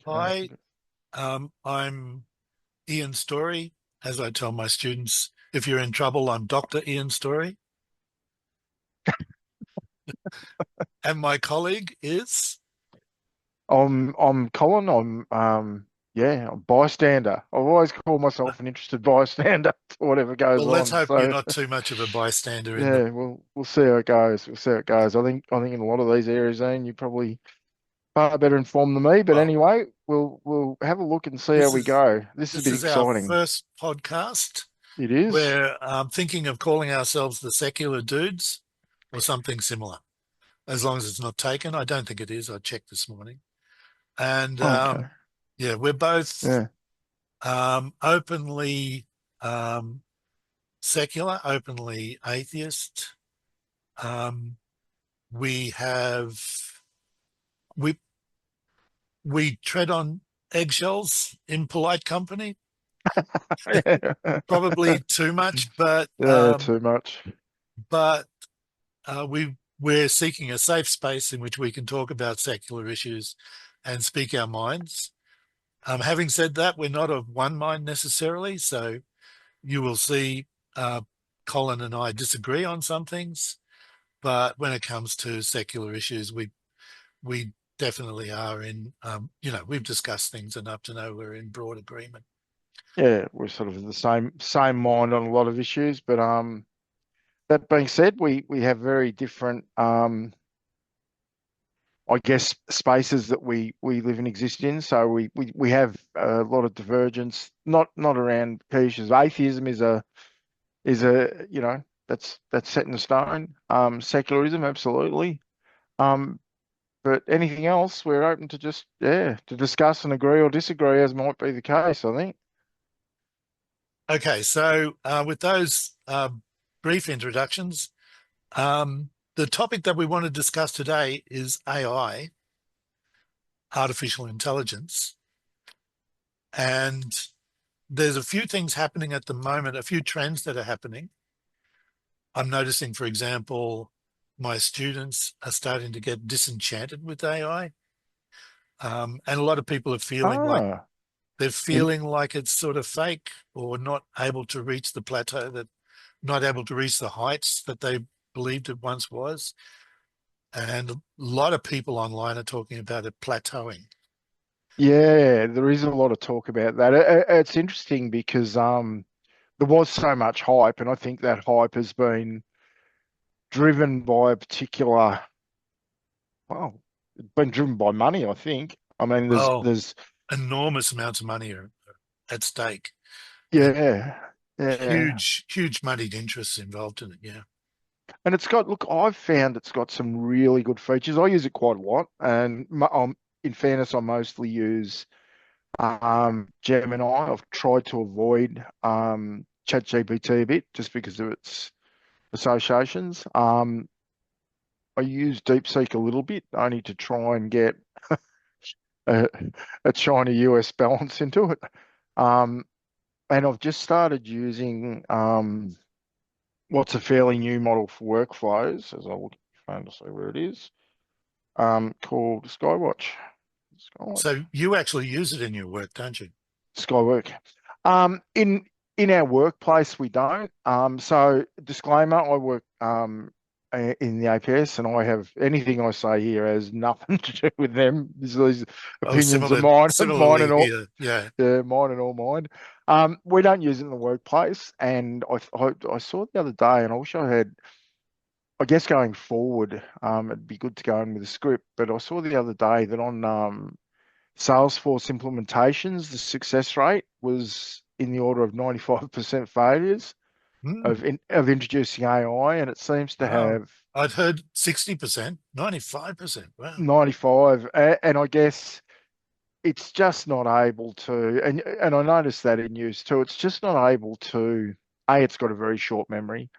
Okay. Hi, I'm Ian Story. As I tell my students, if you're in trouble, I'm Dr. Ian Story. And my colleague is, I'm Colin. I'm a bystander. I've always called myself an interested bystander to whatever goes well, let's on. hope you're So not too much of a bystander in the, yeah, we'll see how it goes. We'll see how it goes. I think in a lot of these areas, Ian, you're probably far better informed than me. But well, anyway, we'll have a look and see how this we is go. This is a this bit is our exciting. first podcast. It is. We're thinking of calling ourselves the Secular Dudes or something similar, as long as it's not taken. I don't think it is. I checked this morning. And Okay. yeah, we're both Yeah. openly um, secular, openly atheist. Um, we have we we tread on eggshells in polite company, probably too much, but Yeah. Too much. but we're seeking a safe space in which we can talk about secular issues and speak our minds. Having said that, we're not of one mind necessarily, so you will see uh, Colin and I disagree on some things, but when it comes to secular issues, we definitely are in, we've discussed things enough to know we're in broad agreement. Yeah, we're sort of of the same mind on a lot of issues, but that being said, we have very different, I guess, spaces that we live and exist in. So we have a lot of divergence, not around key issues. Atheism is a that's set in stone. Secularism, absolutely. Um, but anything else, we're open to just to discuss and agree or disagree, as might be the case. I think. Okay, so with those brief introductions, the topic that we want to discuss today is AI, artificial intelligence, and there's a few things happening at the moment, a few trends that are happening. I'm noticing, for example, my students are starting to get disenchanted with AI. And a lot of people are feeling like Ah, they're in feeling like it's sort of fake or not able to reach the plateau that, not able to reach the heights that they believed it once was. And a lot of people online are talking about it plateauing. Yeah, there is a lot of talk about that. It's interesting because there was so much hype, and I think that hype has been driven by a particular, well, it's been driven by money, I think. I mean, there's Well, there's enormous amounts of money are at stake and yeah, yeah. huge moneyed interests involved in it. Yeah. And it's got, look, I've found it's got some really good features. I use it quite a lot, and in fairness, I mostly use Gemini. I've tried to avoid ChatGPT a bit just because of its associations. I use DeepSeek a little bit, only to try and get a, a China US balance into it. Um, and I've just started using what's a fairly new model for workflows, as I look at my phone to see where it is, called Skywatch. Skywatch. So you actually use it in your work, don't you? Skywork. In our workplace, we don't. So disclaimer, I work in the APS, and I have anything I say here has nothing to do with them. These Oh, opinions are mine, mine similarly and all. here. Yeah. Yeah, mine and all mine. We don't use it in the workplace, and I saw it the other day, and I wish I had. I guess going forward, it'd be good to go in with a script. But I saw the other day that on Salesforce implementations, the success rate was in the order of 95% failures Hmm. of introducing AI, and it seems to Wow. have I'd heard 60%, 95%. Wow. 95. And I guess it's just not able to, and I noticed that in use too. It's just not able to. It's got a very short memory.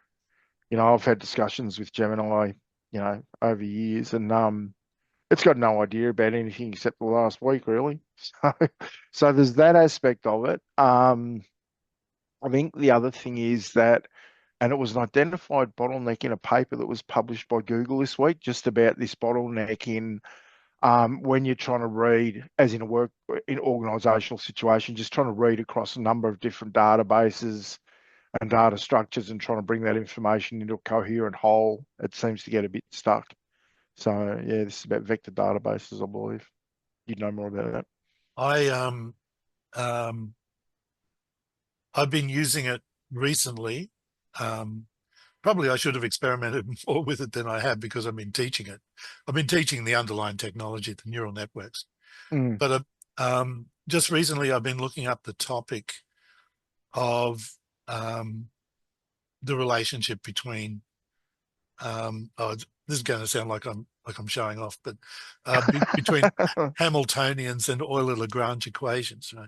I've had discussions with Gemini, over years, and it's got no idea about anything except the last week, really. So there's that aspect of it. I think the other thing is that, and it was an identified bottleneck in a paper that was published by Google this week, just about this bottleneck in when you're trying to read, as in a work in organizational situation, just trying to read across a number of different databases and data structures and trying to bring that information into a coherent whole, it seems to get a bit stuck. So yeah, this is about vector databases, I believe. You'd know more about that. I um, I've been using it recently. Um, Probably I should have experimented more with it than I have because I've been teaching it. I've been teaching the underlying technology, the neural networks. Mm. But just recently, I've been looking up the topic of um, the relationship between. Oh, this is going to sound like I'm showing off, but between Hamiltonians and Euler-Lagrange equations, right?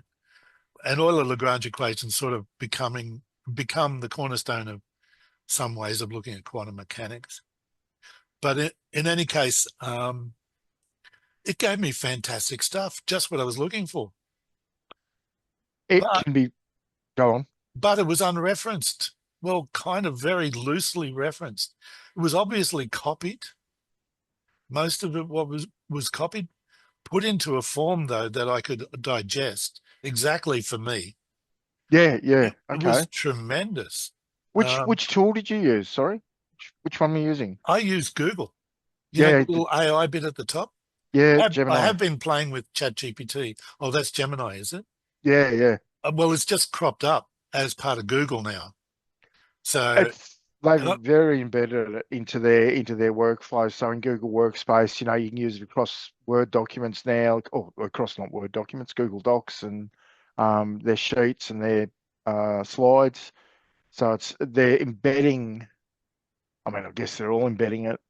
And Euler-Lagrange equations sort of become the cornerstone of some ways of looking at quantum mechanics. But in any case, it gave me fantastic stuff, just what I was looking for. It But can be, go on. but it was unreferenced. Well, kind of very loosely referenced. It was obviously copied. Most of it what was copied, put into a form though that I could digest exactly for me. Yeah, yeah. It was Okay. tremendous. Which Um, which tool did you use? Sorry? Which one were you using? I use Google. You know the Yeah, little AI bit at the top? yeah, I Gemini. have been playing with ChatGPT. Oh, that's Gemini, is it? Yeah, yeah. Well, it's just cropped up as part of Google now. So, It's they've and I, very embedded it into their workflow. So in Google Workspace, you can use it across Word documents now, or across not Word documents, Google Docs and their sheets and their slides. So they're embedding. I mean, I guess they're all embedding it.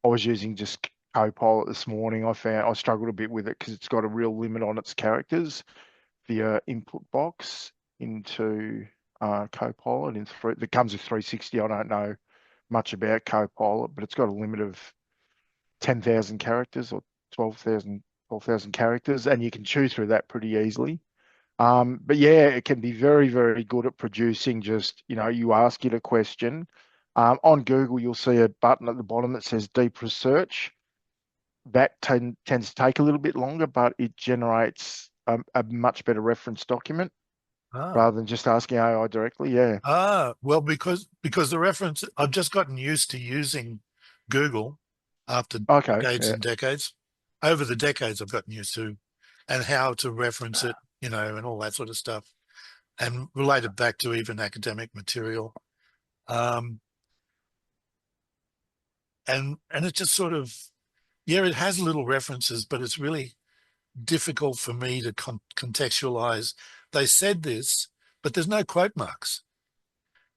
I was using just Copilot this morning. I found I struggled a bit with it because it's got a real limit on its characters. The input box into Copilot in three that comes with 360. I don't know much about Copilot, but it's got a limit of 10,000 characters or 12,000 characters, and you can chew through that pretty easily. But yeah, it can be very, very good at producing just, you ask it a question. On Google, you'll see a button at the bottom that says deep research. That tends to take a little bit longer, but it generates a much better reference document ah, rather than just asking AI directly. Yeah. well, because the reference, I've just gotten used to using Google after Okay. decades Yeah. and decades. Over the decades, I've gotten used to, and how to reference it, and all that sort of stuff, and relate it back to even academic material. Um, and it just sort of, yeah, it has little references, but it's really difficult for me to contextualize. They said this, but there's no quote marks.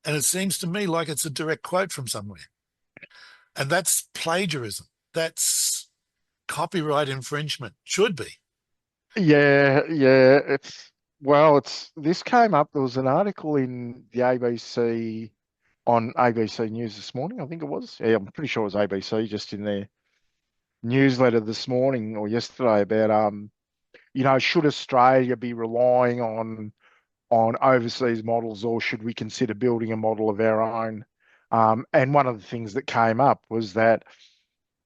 And it seems to me like it's a direct quote from somewhere. And that's plagiarism. That's copyright infringement. Should be. Yeah. Yeah. It's this came up. There was an article in the ABC on ABC News this morning. I think it was. Yeah, I'm pretty sure it was ABC, just in their newsletter this morning or yesterday about should Australia be relying on overseas models, or should we consider building a model of our own? And one of the things that came up was that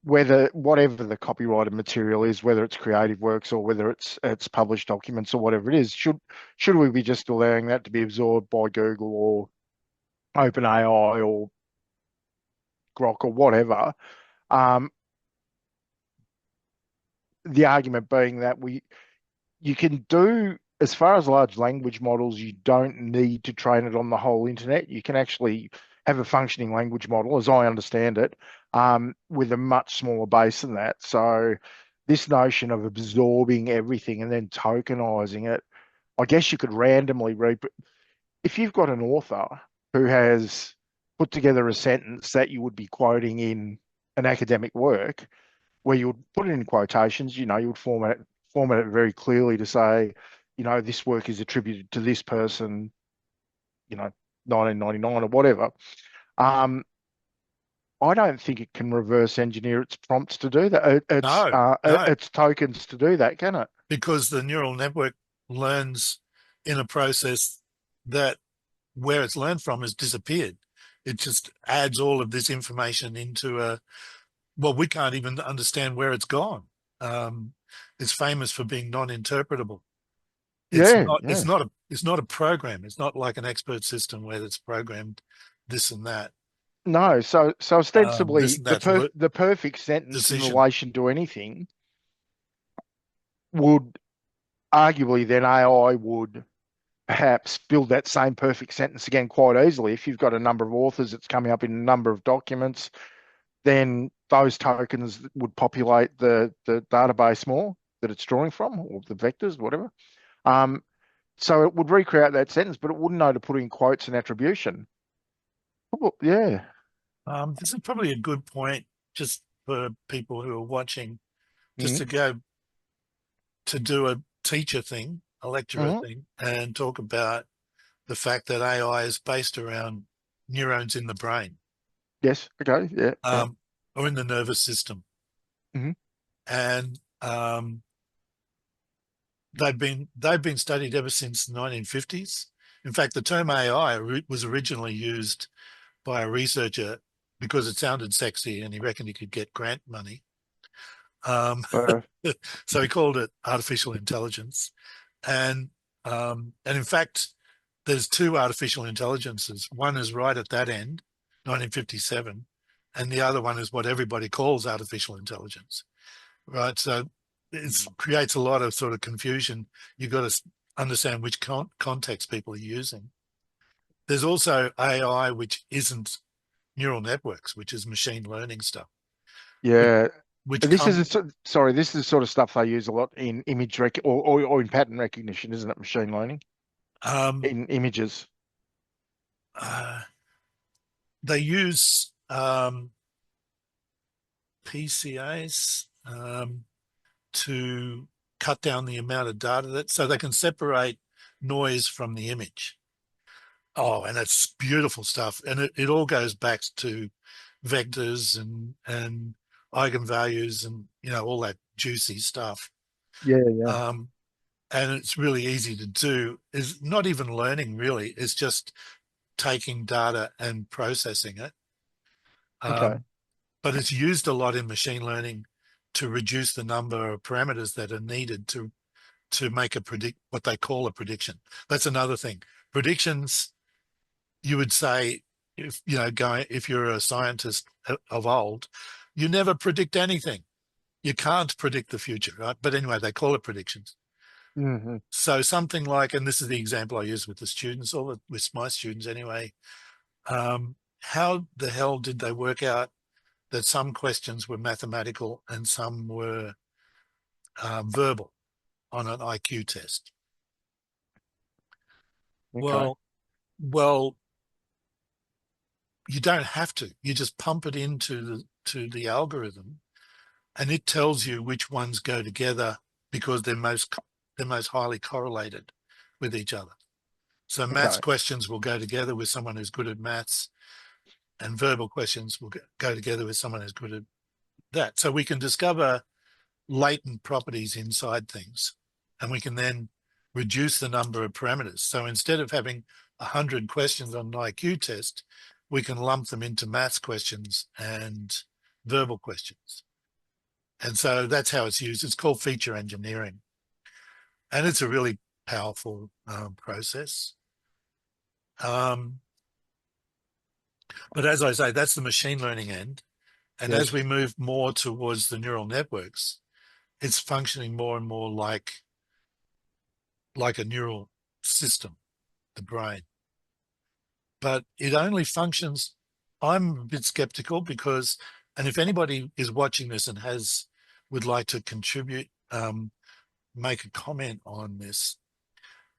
whatever the copyrighted material is, whether it's creative works or whether it's published documents or whatever it is, should we be just allowing that to be absorbed by Google or OpenAI or Grok or whatever? Um, the argument being that you can do, as far as large language models, you don't need to train it on the whole internet. You can actually have a functioning language model, as I understand it, with a much smaller base than that. So this notion of absorbing everything and then tokenizing it, I guess you could randomly read. If you've got an author who has put together a sentence that you would be quoting in an academic work, where you would put it in quotations, you would format it very clearly to say, this work is attributed to this person, you know, 1999 or whatever. Um, I don't think it can reverse engineer its prompts to do that. No, no, Its tokens to do that, can it? because the neural network learns in a process that where it's learned from has disappeared. It just adds all of this information into a, well, we can't even understand where it's gone. um, is famous for being non-interpretable. It's Yeah, not. It's yeah. not a. It's not a program. It's not like an expert system where it's programmed this and that. No, so This ostensibly and that's work the perfect sentence in decision. relation to anything would arguably then AI would perhaps build that same perfect sentence again quite easily. If you've got a number of authors that's coming up in a number of documents, then those tokens would populate the database more that it's drawing from, or the vectors, whatever. Um, so it would recreate that sentence, but it wouldn't know to put in quotes and attribution. Yeah. This is probably a good point just for people who are watching, just Mm-hmm. to go to do a teacher thing, a lecturer Mm-hmm. thing, and talk about the fact that AI is based around neurons in the brain, Yes. Okay. Yeah. Yeah. um, or in the nervous system, Mm-hmm. and they've been studied ever since the 1950s. In fact, the term AI was originally used by a researcher because it sounded sexy and he reckoned he could get grant money. Um, Uh, so he called it artificial intelligence. And in fact, there's two artificial intelligences. One is right at that end, 1957, and the other one is what everybody calls artificial intelligence, right? So it creates a lot of sort of confusion. You've got to understand which context people are using. There's also AI, which isn't neural networks, which is machine learning stuff, which yeah. which This is come sorry. This is the sort of stuff they use a lot in image or in pattern recognition, isn't it? Machine learning um, in images. uh, they use PCAs to cut down the amount of data that so they can separate noise from the image. Oh, and it's beautiful stuff. And it all goes back to vectors and eigenvalues and all that juicy stuff. Yeah, yeah. Um, and it's really easy to do. Is not even learning really. It's just taking data and processing it. Okay. Um, but it's used a lot in machine learning to reduce the number of parameters that are needed to make a predict what they call a prediction. That's another thing. Predictions, you would say, if you're a scientist of old, you never predict anything. You can't predict the future, right? But anyway, they call it predictions. Hmm. So something like, and this is the example I use with the students, or with my students anyway. How the hell did they work out that some questions were mathematical and some were verbal on an IQ test? Okay. Well, you don't have to. You just pump it into the algorithm, and it tells you which ones go together because they're most highly correlated with each other. So maths Okay. questions will go together with someone who's good at maths, and verbal questions will go together with someone who's good at that. So we can discover latent properties inside things, and we can then reduce the number of parameters. So instead of having 100 questions on an IQ test, we can lump them into maths questions and verbal questions. And so that's how it's used. It's called feature engineering, and it's a really powerful process. Um, but as I say, that's the machine learning end. And as Yes. we move more towards the neural networks, it's functioning more and more like a neural system, the brain. But it only functions. I'm a bit skeptical because, and if anybody is watching this and would like to contribute, make a comment on this.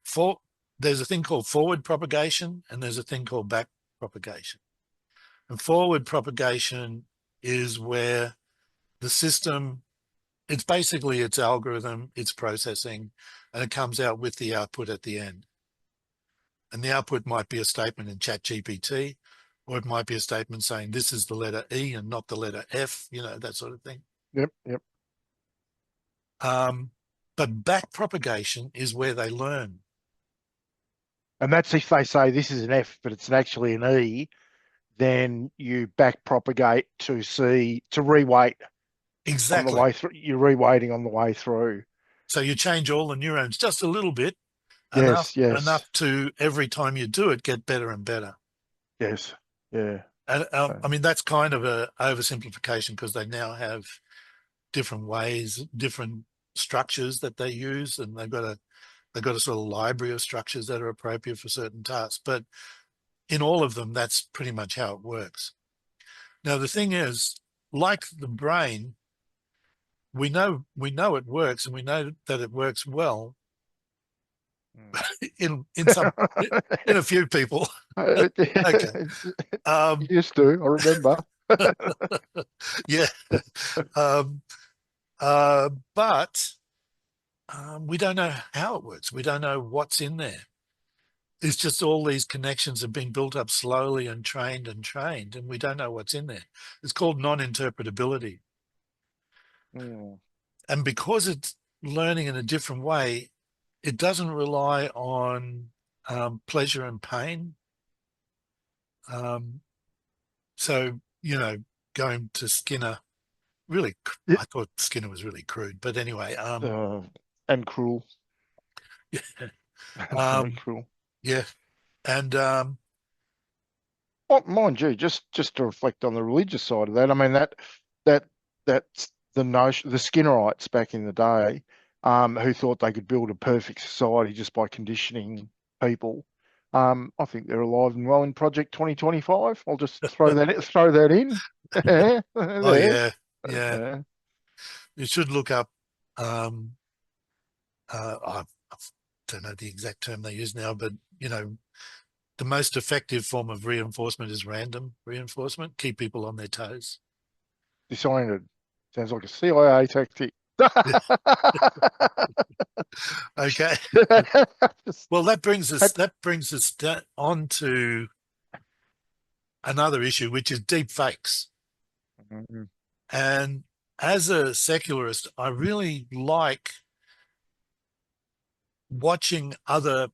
For there's a thing called forward propagation and there's a thing called back propagation. And forward propagation is where the system, it's basically its algorithm, its processing, and it comes out with the output at the end. And the output might be a statement in ChatGPT, or it might be a statement saying this is the letter E and not the letter F, that sort of thing. Yep. Yep. Um, but back propagation is where they learn. And that's if they say this is an F, but it's actually an E, then you back propagate to see to reweight on the Exactly. way through. You're reweighting on the way through. So you change all the neurons just a little bit, Yes, enough yes, to every time you do it get better and better. yes, yeah. And I So, mean that's kind of a oversimplification because they now have different ways, different structures that they use, and they've got a sort of library of structures that are appropriate for certain tasks. But in all of them, that's pretty much how it works. Now the thing is, like the brain, we know it works, and we know that it works well mm. in some in a few people. Okay. Um, Used to, I remember. yeah. Um, but we don't know how it works. We don't know what's in there. It's just all these connections have been built up slowly and trained, and we don't know what's in there. It's called non-interpretability. Mm. And because it's learning in a different way, it doesn't rely on pleasure and pain. Um, so, going to Skinner, really, Yeah, I thought Skinner was really crude, but anyway, uh, and cruel, yeah, very um, cruel. yeah, and Well, mind you, just to reflect on the religious side of that, I mean that that's the notion, the Skinnerites back in the day, who thought they could build a perfect society just by conditioning people. I think they're alive and well in Project 2025. I'll just throw that in. oh There. yeah, yeah, Yeah. you should look up. Um, I don't know the exact term they use now, but the most effective form of reinforcement is random reinforcement. Keep people on their toes. Disoriented. Sounds like a CIA tactic. Okay. Just Well, that brings us had- that brings us on to another issue, which is deep fakes. Mhm. And as a secularist, I really like watching other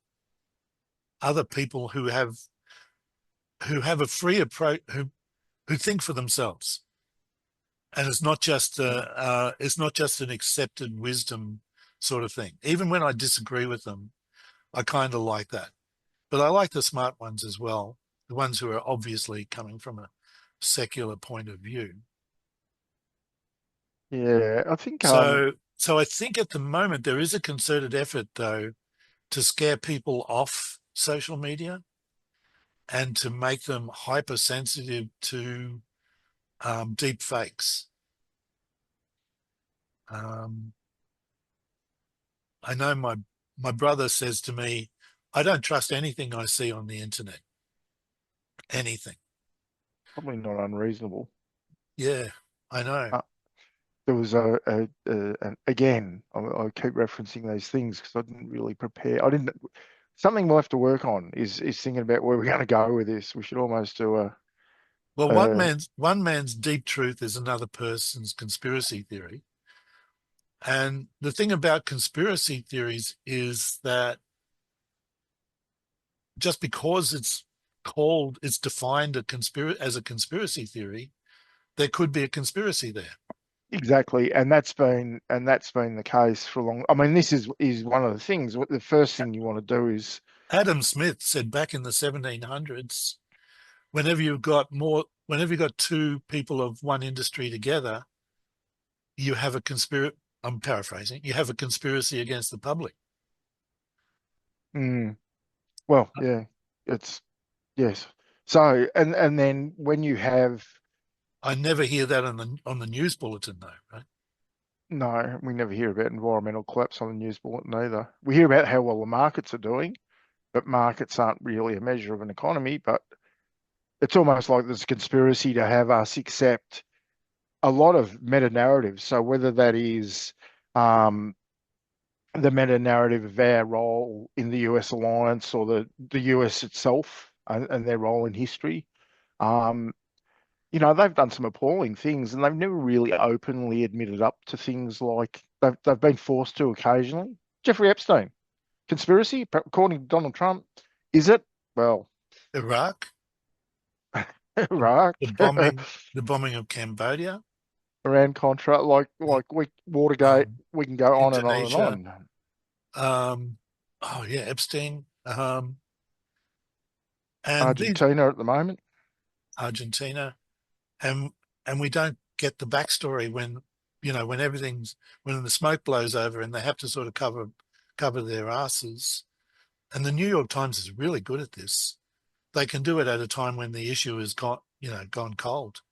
people who have a free approach, who think for themselves, and it's not just an accepted wisdom sort of thing. Even when I disagree with them, I kind of like that. But I like the smart ones as well, the ones who are obviously coming from a secular point of view. Yeah, I think So I think at the moment there is a concerted effort, though, to scare people off social media and to make them hypersensitive to deep fakes. Um, I know my brother says to me, "I don't trust anything I see on the internet. Anything." probably not unreasonable. Yeah, I know. Uh, there was and again, I keep referencing these things because I didn't really prepare. I didn't. Something we'll have to work on is thinking about where we're going to go with this. We should almost do Well, one a man's one man's deep truth is another person's conspiracy theory. And the thing about conspiracy theories is that just because it's defined as a conspiracy theory, there could be a conspiracy there. exactly, and that's been the case for a long. I mean, this is one of the things. What the first thing you want to do is Adam Smith said back in the 1700s, whenever you've got two people of one industry together, you have a conspiracy. I'm paraphrasing. You have a conspiracy against the public. mm, well, yeah, it's yes. So and then when you have I never hear that on the news bulletin, though. Right? no, we never hear about environmental collapse on the news bulletin either. We hear about how well the markets are doing, but markets aren't really a measure of an economy. But it's almost like there's a conspiracy to have us accept a lot of meta narratives. So whether that is um, the meta narrative of our role in the US alliance or the US itself and their role in history. Um, they've done some appalling things and they've never really openly admitted up to things like they've been forced to occasionally. Jeffrey Epstein, conspiracy, according to Donald Trump. Is it? Well, Iraq, the, Iraq. the bombing, the bombing of Cambodia. Around contract, like we Watergate, um, we can go on and on and Indonesia, on. oh yeah, Epstein, and these Argentina at the moment. Argentina, and we don't get the backstory when when everything's when the smoke blows over and they have to sort of cover their asses. And the New York Times is really good at this. They can do it at a time when the issue has gone cold.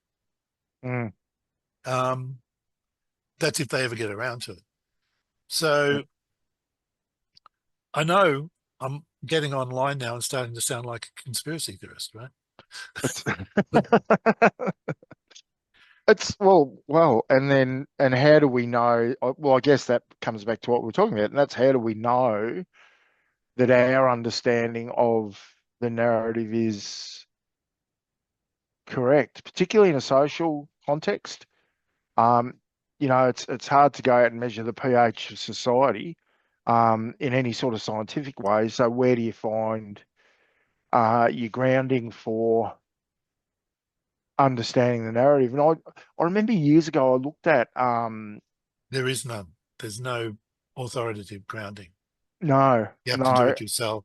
Mm. Um, that's if they ever get around to it. So I know I'm getting online now and starting to sound like a conspiracy theorist, right? It's it's and then and how do we know? Well, I guess that comes back to what we're talking about, and that's how do we know that our understanding of the narrative is correct, particularly in a social context. Um, it's hard to go out and measure the pH of society in any sort of scientific way. So where do you find your grounding for understanding the narrative? And I remember years ago I looked at There is none. There's no authoritative grounding. no, You have to do no, it yourself.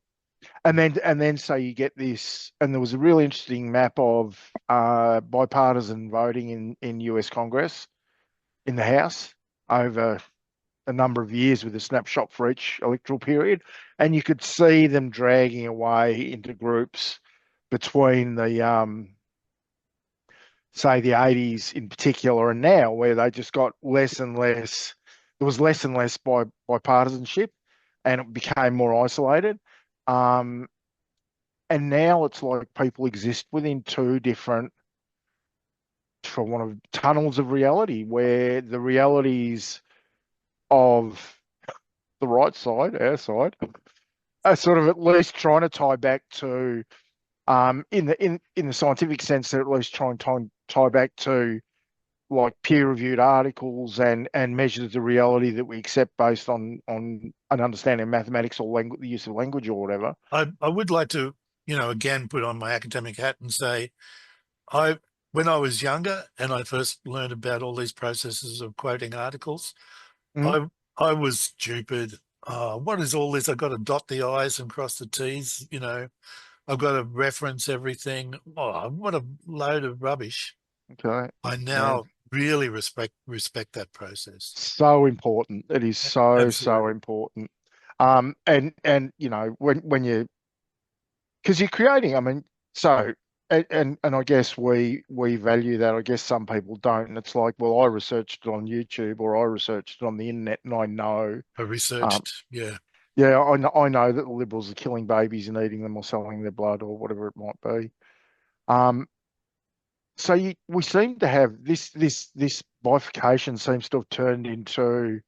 and then so you get this, and there was a really interesting map of bipartisan voting in US Congress in the House over a number of years with a snapshot for each electoral period, and you could see them dragging away into groups between the say the 80s in particular and now, where they just got less and less. There was less and less bipartisanship, and it became more isolated. Um, and now it's like people exist within two different, for want of tunnels of reality, where the realities of the right side, our side, are sort of at least trying to tie back to, in the scientific sense, they're at least trying to tie back to like peer-reviewed articles and measures the reality that we accept based on an understanding of mathematics or language, the use of language or whatever. I would like to, again put on my academic hat and say I when I was younger and I first learned about all these processes of quoting articles, Mm, I was stupid. What is all this? I've got to dot the I's and cross the T's, I've got to reference everything. Oh, what a load of rubbish. okay. I Yeah. now really respect that process. So important. It is so Absolutely. important. And when you because you're creating, I mean, so and I guess we value that. I guess some people don't. And it's like, well, I researched it on YouTube or I researched it on the internet, and I know, I um, researched, yeah, yeah, I know that the liberals are killing babies and eating them or selling their blood or whatever it might be. Um, so we seem to have this bifurcation seems to have turned into,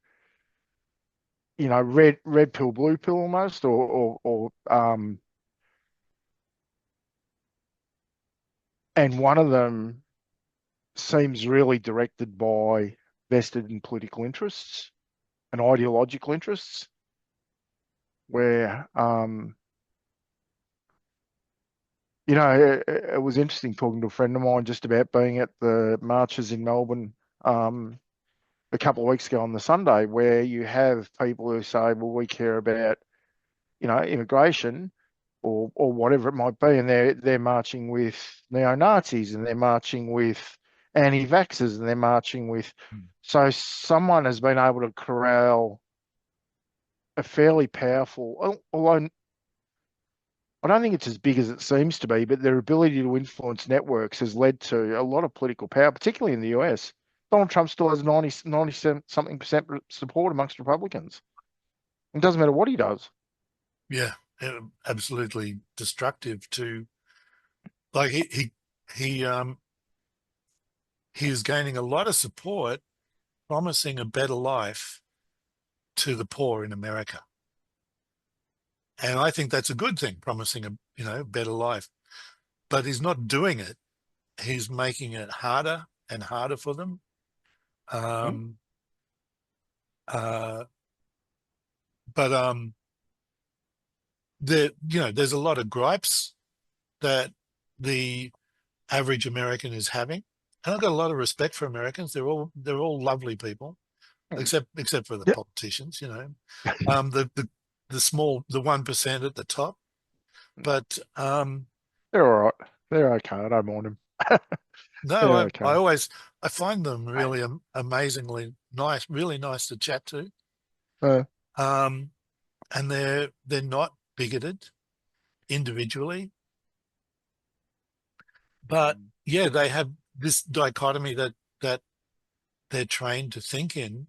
red pill, blue pill almost, or and one of them seems really directed by vested in political interests and ideological interests, where it was interesting talking to a friend of mine just about being at the marches in Melbourne um, a couple of weeks ago on the Sunday, where you have people who say, well, we care about, immigration or whatever it might be, and they're marching with neo-Nazis and they're marching with anti-vaxxers and they're marching with. So someone has been able to corral a fairly powerful, although I don't think it's as big as it seems to be, but their ability to influence networks has led to a lot of political power, particularly in the US. Donald Trump still has 90 something percent support amongst Republicans. It doesn't matter what he does. yeah, absolutely destructive to like he he is gaining a lot of support, promising a better life to the poor in America. And I think that's a good thing, promising a better life. But he's not doing it. He's making it harder and harder for them. Hmm? Um, uh, but there's a lot of gripes that the average American is having and I've got a lot of respect for Americans. They're all lovely people, Mm. except for the Yep. politicians, the small, the 1% at the top. But They're all right. They're okay. I don't mind them. no, They're I okay. always I find them really amazingly nice, really nice to chat to. Uh, Um, and they're not bigoted individually, but yeah, they have this dichotomy that they're trained to think in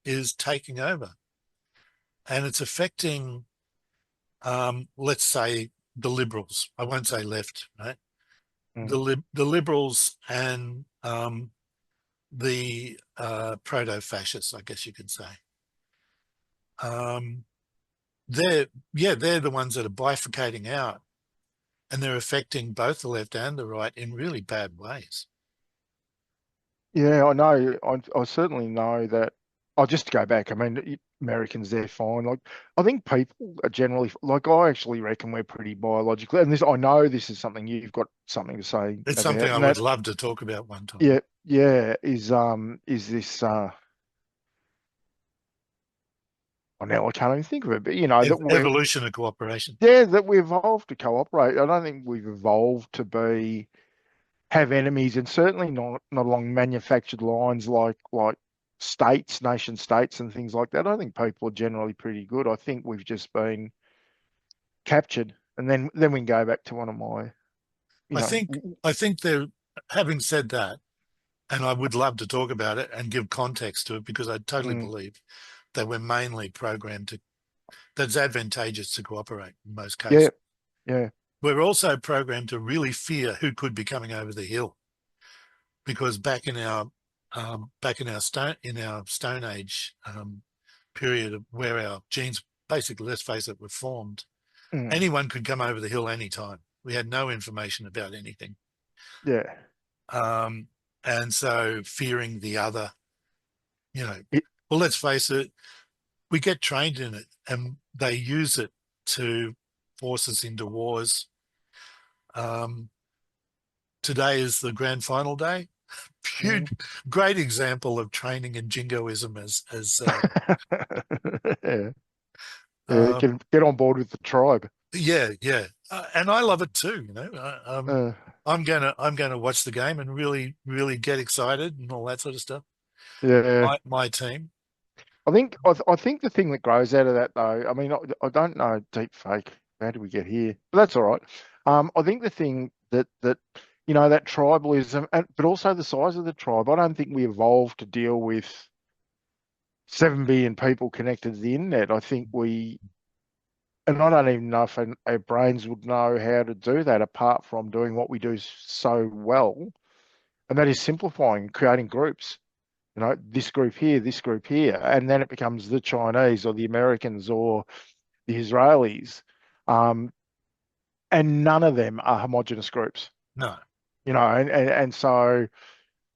is taking over, and it's affecting, let's say, the liberals. I won't say left, right? mm. The liberals and the proto-fascists, I guess you could say. Um, they're the ones that are bifurcating out, and they're affecting both the left and the right in really bad ways. Yeah, I know. I certainly know that. I'll just go back. I mean, Americans, they're fine. Like, I think people are generally like. I actually reckon we're pretty biologically, and this I know this is something you've got something to say It's something about, I and would that, love to talk about one time. yeah, yeah, is this oh, now I can't even think of it, but that we're Evolution of cooperation. yeah, that we evolved to cooperate. I don't think we've evolved to be have enemies, and certainly not along manufactured lines like states, nation states, and things like that. I think people are generally pretty good. I think we've just been captured, and then we can go back to one of my, you I know, think I think they're having said that, and I would love to talk about it and give context to it because I totally mm, believe that we're mainly programmed to that's advantageous to cooperate in most yeah, cases. yeah, We're also programmed to really fear who could be coming over the hill because back in our Stone Age period of where our genes basically, let's face it, were formed, mm, anyone could come over the hill anytime. We had no information about anything. yeah. Um, and so fearing the other, you know, It, well, let's face it, we get trained in it and they use it to force us into wars. Um, Today is the grand final day. mm. Huge, great example of training in jingoism as Yeah, yeah. um, Get on board with the tribe. yeah, and I love it too. Uh, I'm gonna watch the game and really get excited and all that sort of stuff. yeah. My team. I think the thing that grows out of that though, I mean, I don't know deep fake. How did we get here? But that's all right. I think the thing that that tribalism, and but also the size of the tribe. I don't think we evolved to deal with 7 billion people connected to the internet. I think and I don't even know if our brains would know how to do that apart from doing what we do so well, and that is simplifying, creating groups. This group here, and then it becomes the Chinese or the Americans or the Israelis, um, and none of them are homogenous groups. No, And so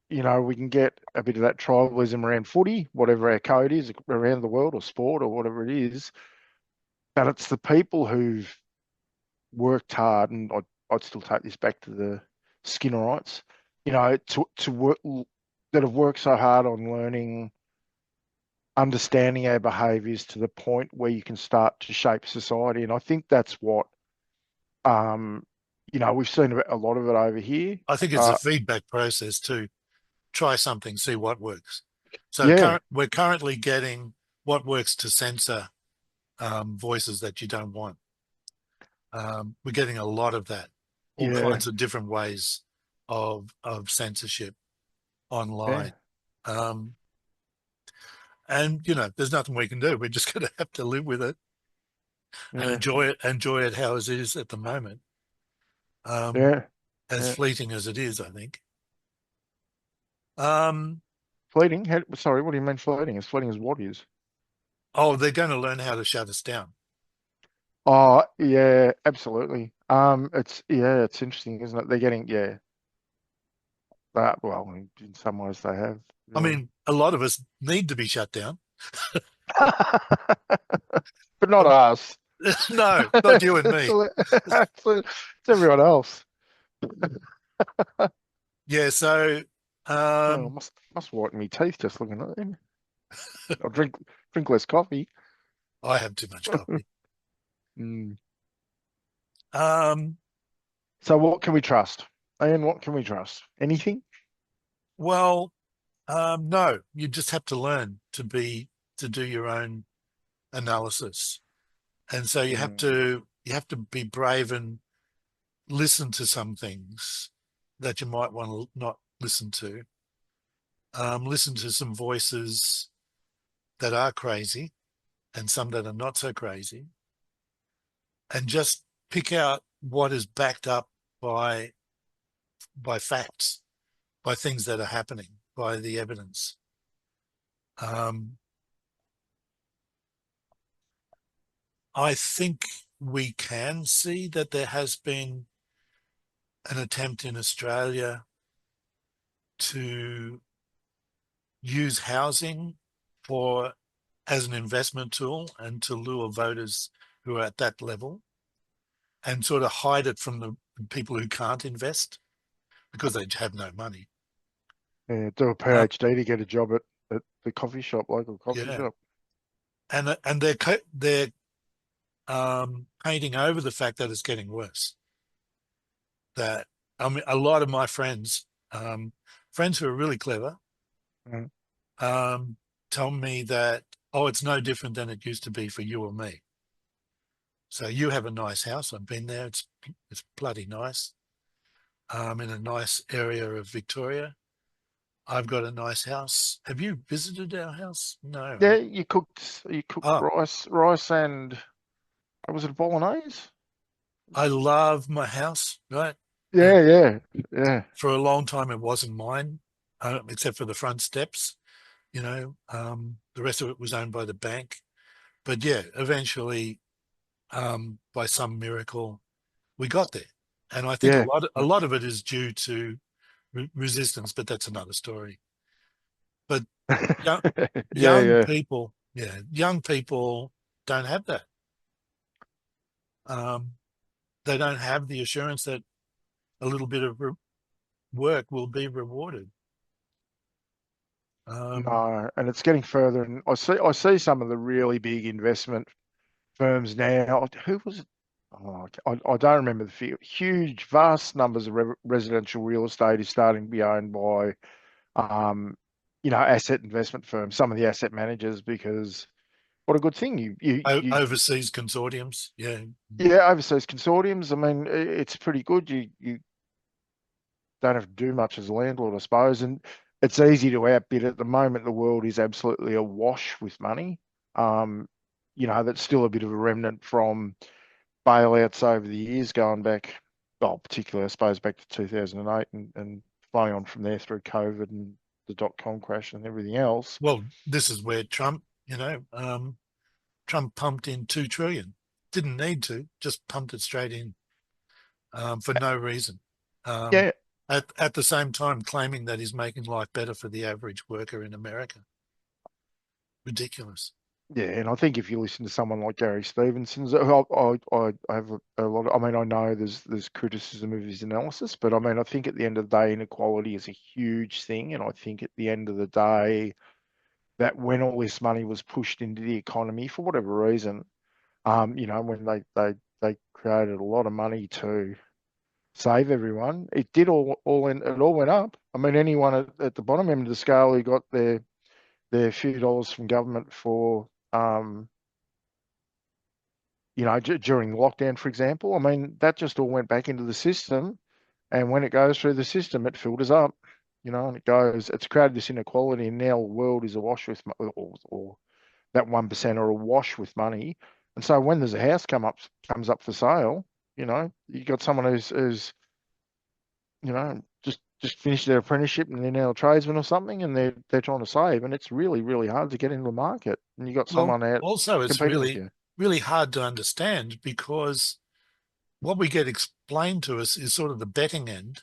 we can get a bit of that tribalism around footy, whatever our code is around the world, or sport, or whatever it is. But it's the people who've worked hard, and I'd still take this back to the Skinnerites, to work that have worked so hard on learning understanding our behaviors to the point where you can start to shape society. And I think that's what, um, we've seen a lot of it over here. I think it's a Uh, feedback process to try something, see what works. So yeah, we're currently getting what works to censor voices that you don't want. We're getting a lot of that, all yeah, kinds of different ways of censorship online. yeah, Um, and there's nothing we can do. We're just going to have to live with it and yeah, enjoy it how it is at the moment, um, yeah, as yeah. fleeting as it is, I think. Um, Fleeting? Sorry, what do you mean fleeting? As fleeting as what is? oh, they're going to learn how to shut us down. Oh, yeah, absolutely. It's interesting, isn't it? They're getting, yeah, that, well, in some ways they have, I really. mean, a lot of us need to be shut down. But not us. No, not you and me. It's everyone else. Yeah, so Oh, Um, must whiten me teeth just looking at them. I'll drink less coffee. I have too much coffee. Mm. Um, So what can we trust? And what can we trust? Anything? well, no, you just have to learn to do your own analysis, and so Mm. you have to be brave and listen to some things that you might want to not listen to. Listen to some voices that are crazy and some that are not so crazy, and just pick out what is backed up by facts, by things that are happening, by the evidence. Um, I think we can see that there has been an attempt in Australia to use housing for as an investment tool and to lure voters who are at that level and sort of hide it from the people who can't invest because they have no money. Yeah, do a Uh, PhD to get a job at the coffee shop, local coffee yeah, shop. and they're painting over the fact that it's getting worse. That I mean, a lot of my friends, friends who are really clever, Mm. um, tell me that, oh, it's no different than it used to be for you or me. So you have a nice house. I've been there. It's bloody nice. In a nice area of Victoria. I've got a nice house. Have you visited our house? No, Yeah, right? you cooked Oh, rice and was it bolognese? I love my house, right? Yeah, And yeah, yeah. for a long time, it wasn't mine, except for the front steps. The rest of it was owned by the bank. But yeah, eventually, by some miracle, we got there. And I think Yeah. a lot of it is due to resistance, but that's another story. But young Yeah, young yeah. people, yeah, young people don't have that. Um, they don't have the assurance that a little bit of work will be rewarded. Um, No, and it's getting further. And I see some of the really big investment firms now. Who was it? Oh, I don't remember the figure. Huge, vast numbers of residential real estate is starting to be owned by, um, asset investment firms. Some of the asset managers, because what a good thing overseas consortiums, yeah. yeah, overseas consortiums. I mean, it's pretty good. You don't have to do much as a landlord, I suppose, and it's easy to outbid. At the moment, the world is absolutely awash with money. Um, that's still a bit of a remnant from bailouts over the years, going back, well, particularly, I suppose, back to 2008 and flowing on from there through COVID and the dot-com crash and everything else. Well, this is where Trump pumped in 2 trillion. Didn't need to, just pumped it straight in for no reason. Um, Yeah, at the same time, claiming that he's making life better for the average worker in America. Ridiculous. yeah, and I think if you listen to someone like Gary Stevenson's, I have a lot of, I mean, I know there's criticism of his analysis, but I mean, I think at the end of the day, inequality is a huge thing, and I think at the end of the day, that when all this money was pushed into the economy for whatever reason, when they created a lot of money to save everyone, it did it all went up. I mean, anyone at the bottom end of the scale who got their few dollars from government for during lockdown, for example. I mean, that just all went back into the system. And when it goes through the system, it filters up, and it's created this inequality. And now the world is awash with, or that 1% are awash with money. And so when there's a house comes up for sale, you got someone who's just finished their apprenticeship and they're now a tradesman or something, and they're trying to save, and it's really, really hard to get into the market. And you got Well, someone out also, it's competing with you. really hard to understand because what we get explained to us is sort of the betting end,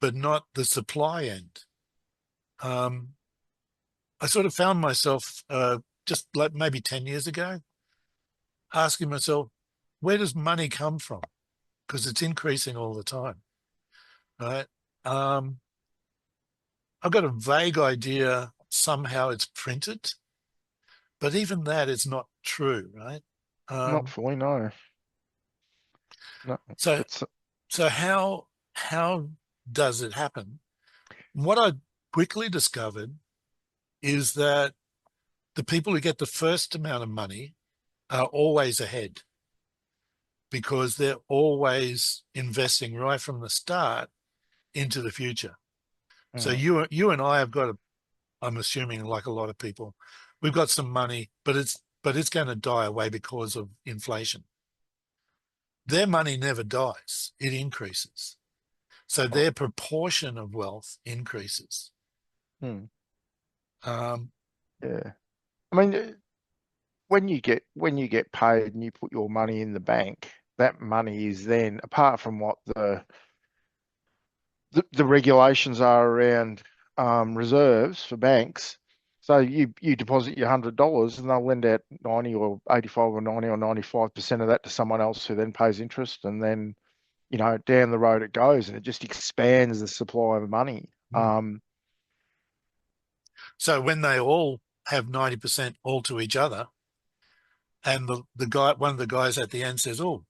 but not the supply end. Um, I sort of found myself just like maybe 10 years ago asking myself, where does money come from? Because it's increasing all the time, right? Um, I've got a vague idea somehow it's printed, but even that is not true, right? Not Um, fully, no. No, so it's so how does it happen? What I quickly discovered is that the people who get the first amount of money are always ahead because they're always investing right from the start into the future. So mm, you and I have got a, I'm assuming like a lot of people, we've got some money, but it's going to die away because of inflation. Their money never dies; it increases. So oh, their proportion of wealth increases. mm, Um, yeah. I mean, when you get paid and you put your money in the bank, that money is then, apart from what the regulations are around reserves for banks. So you deposit your $100 and they'll lend out 90 or 85 or 90 or 95% of that to someone else who then pays interest, and then down the road it goes, and it just expands the supply of money. so when they all have 90% all to each other, and the guy, one of the guys at the end says, "Oh,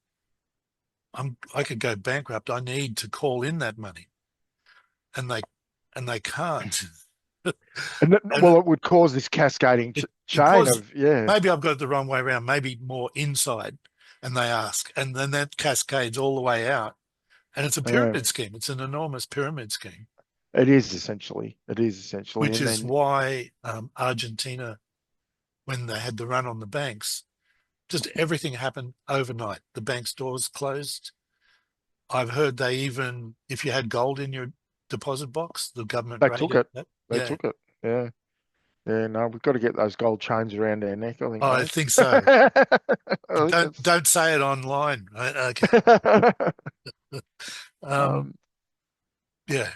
I could go bankrupt. I need to call in that money," and they can't. And And well, it would cause this cascading it chain caused, of, yeah, maybe I've got it the wrong way around, maybe more inside. And they ask, and then that cascades all the way out. And it's a yeah, pyramid scheme. It's an enormous pyramid scheme, it is essentially, which and is then why Argentina, when they had the run on the banks, just everything happened overnight. The bank's doors closed. I've heard they even, if you had gold in your deposit box, the government they took raided it. that. They Yeah, took it. Yeah. Yeah, no, we've got to get those gold chains around our neck, I think, I mate. think so. I think Don't that's don't say it online. Right? Okay. Um, um, yeah.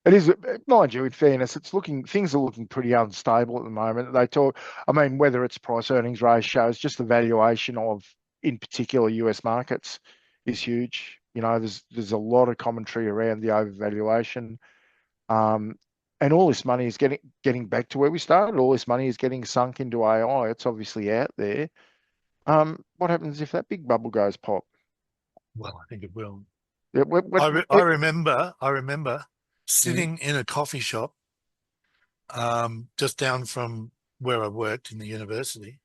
it is, mind you, in fairness, things are looking pretty unstable at the moment. I mean, whether it's price earnings ratios, just the valuation of, in particular, US markets is huge. There's a lot of commentary around the overvaluation. Um, and all this money is getting back to where we started. All this money is getting sunk into AI. It's obviously out there. What happens if that big bubble goes pop? Well, I think it will. Yeah, I remember mm, sitting in a coffee shop just down from where I worked in the university,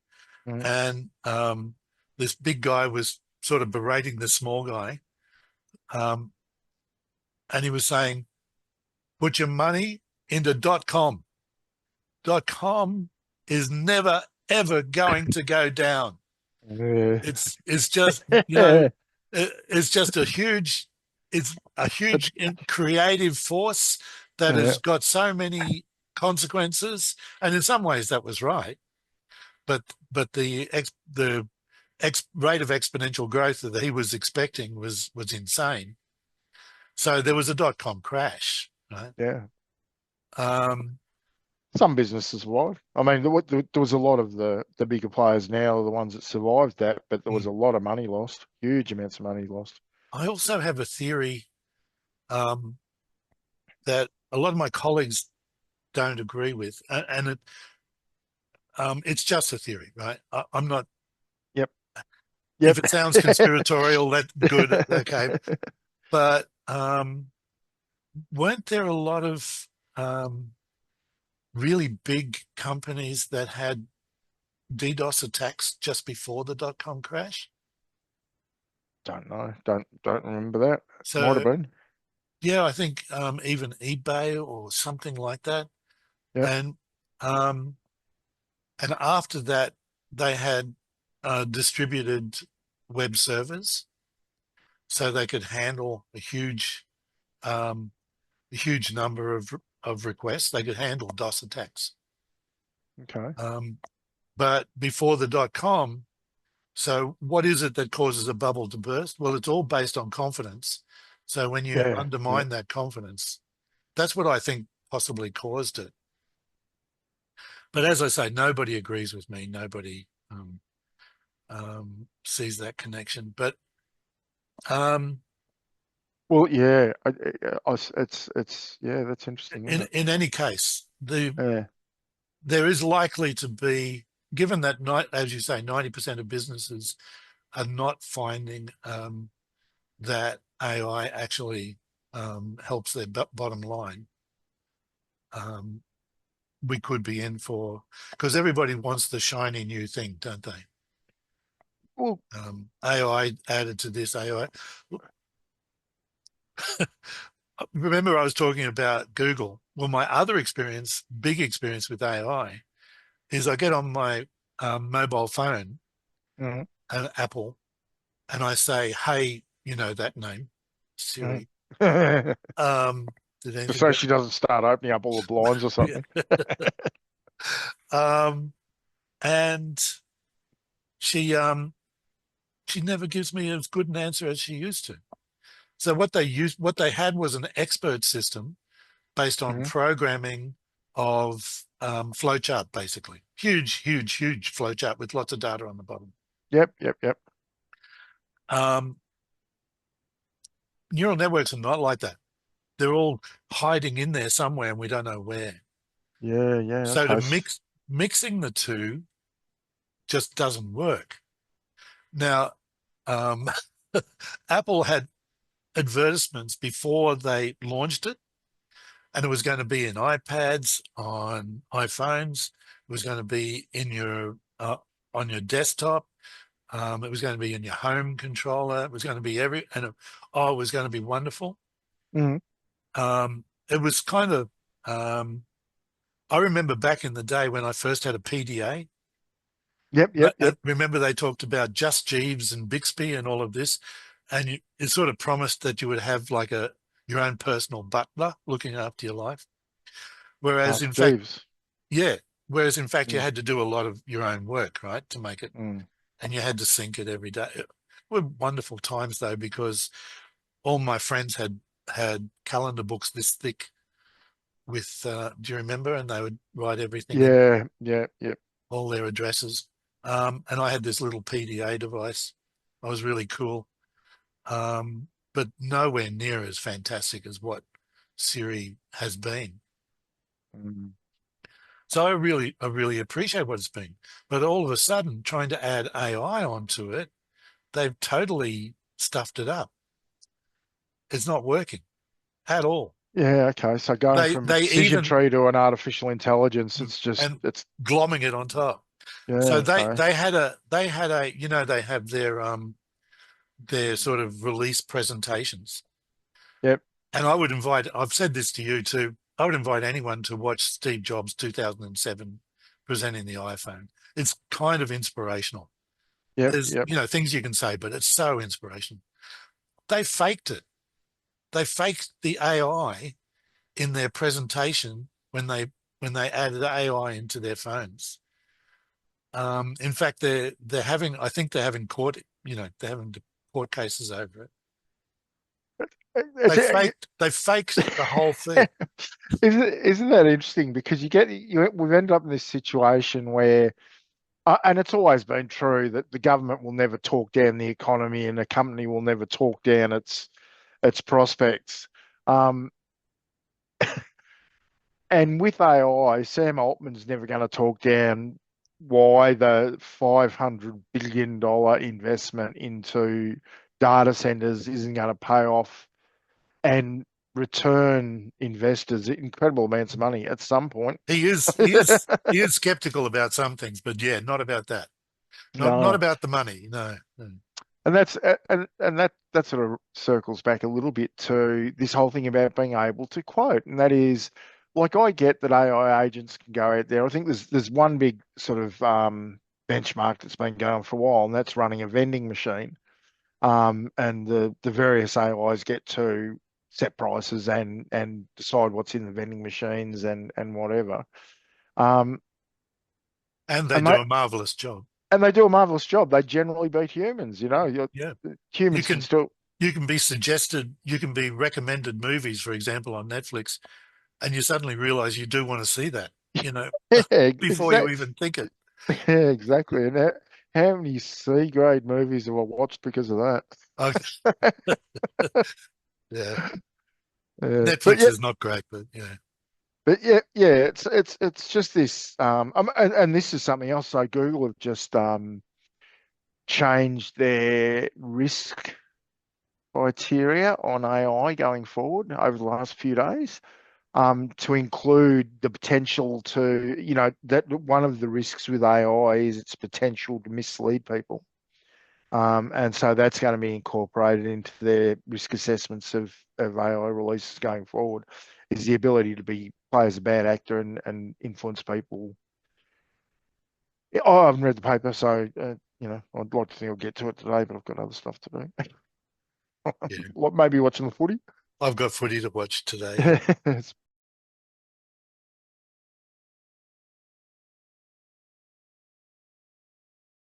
mm, and this big guy was sort of berating the small guy, um, and he was saying, "Put your money into .com. .com is never ever going to go down. yeah. It's just it's just a huge it's a huge creative force that Yeah, has got so many consequences, and in some ways that was right, but the rate of exponential growth that he was expecting was insane. So there was a .com crash, right? yeah. um Some businesses survived. I mean, there was a lot of the bigger players now are the ones that survived that, but there was a lot of money lost, huge amounts of money lost. I also have a theory um that a lot of my colleagues don't agree with, it's just a theory, right? I'm not. Yep, If yep. it sounds conspiratorial, that's good, okay. But weren't there a lot of um, really big companies that had DDoS attacks just before the .com crash? Don't know. Don't remember that. Might have So been. yeah, I think even eBay or something like that, Yep. and um, and after that they had distributed web servers so they could handle um, a huge number of requests. They could handle DOS attacks. Okay. Um, but before the .com, so what is it that causes a bubble to burst? Well, it's all based on confidence. So when you Yeah. Yeah. undermine that confidence, that's what I think possibly caused it. But as I say, nobody agrees with me. Nobody sees that connection. But um, Well, yeah, it's yeah, that's interesting, isn't In it? any case, Yeah. there is likely to be, given that, as you say, 90% of businesses are not finding that AI actually helps their bottom line. Um, we could be in for, because everybody wants the shiny new thing, don't they? Well, AI added to this AI. Remember, I was talking about Google. Well, my other experience, big experience with AI, is I get on my mobile phone, mhm, Apple, and I say, "Hey, you know that name, mhm. Siri." Um, did anything So go? she doesn't start opening up all the blinds or Yeah. something. Um, and she she never gives me as good an answer as she used to. So what they had was an expert system based on Hmm. programming of flowchart, basically. Huge flowchart with lots of data on the bottom. Yep, yep, yep. Um, neural networks are not like that. They're all hiding in there somewhere and we don't know where. Yeah, yeah. So to Okay. mixing the two just doesn't work. Now, um, Apple had advertisements before they launched it, and it was going to be in iPads, on iPhones, it was going to be in your on your desktop, it was going to be in your home controller, it was going to be it was going to be wonderful. Hmm. It was kind of I remember back in the day when I first had a PDA. Yep, yep, I yep. remember they talked about Just Jeeves and Bixby and all of this, and it sort of promised that you would have like a your own personal butler looking after your life. Whereas in Ask fact, Jeeves. yeah, whereas in fact you Mm, had to do a lot of your own work, right, to make it, mm. and you had to sync it every day. It were wonderful times though, because all my friends had calendar books this thick with, do you remember? And they would write everything in, Yeah, yeah, yep. all their addresses. And I had this little PDA device. I was really cool, but nowhere near as fantastic as what Siri has been. Mm. So I really appreciate what it's been. But all of a sudden, trying to add AI onto it, they've totally stuffed it up. It's not working at all. Yeah, okay. So going from a They decision even tree to an artificial intelligence, it's just and it's glomming it on top. So yeah, okay. they had a you know they have their sort of release presentations. Yep. And I've said this to you too, I would invite anyone to watch Steve Jobs 2007 presenting the iPhone. It's kind of inspirational. Yep, There's, yep. things you can say, but it's so inspirational. They faked it. They faked the AI in their presentation when they added AI into their phones. In fact, they're having I think they're having they're having court cases over it. It's, They faked the whole thing. isn't that interesting? Because we've ended up in this situation where, and it's always been true that the government will never talk down the economy and a company will never talk down its prospects. Um, and with AI, Sam Altman's never going to talk down why the $500 billion investment into data centers isn't going to pay off and return investors incredible amounts of money at some point. He is skeptical about some things, but yeah, not about that. Not No. about the money. No. No. And that sort of circles back a little bit to this whole thing about being able to quote, and that is, like, I get that AI agents can go out there. I think there's one big sort of benchmark that's been going on for a while, and that's running a vending machine. And the various AIs get to set prices and decide what's in the vending machines and whatever. Um, And they and do they a marvelous job. and they do a marvelous job. They generally beat humans. Yeah. You Humans can can still. you can be recommended movies, for example, on Netflix, and you suddenly realize you do want to see that, you know, Yeah, before you exactly. even think it. Yeah, exactly. And how many C grade movies have I watched because of I, that? Yeah. But Netflix yeah, is not great, but yeah. it's just this and this is something else. So Google have just changed their risk criteria on AI going forward over the last few days, to include the potential to, that one of the risks with AI is its potential to mislead people. And so that's going to be incorporated into their risk assessments of AI releases going forward, is the ability to be play as a bad actor and influence people. Yeah, I haven't read the paper, so I'd like to think I'll get to it today, but I've got other stuff to do. Yeah. Maybe watching the footy. I've got footy to watch today. Yeah.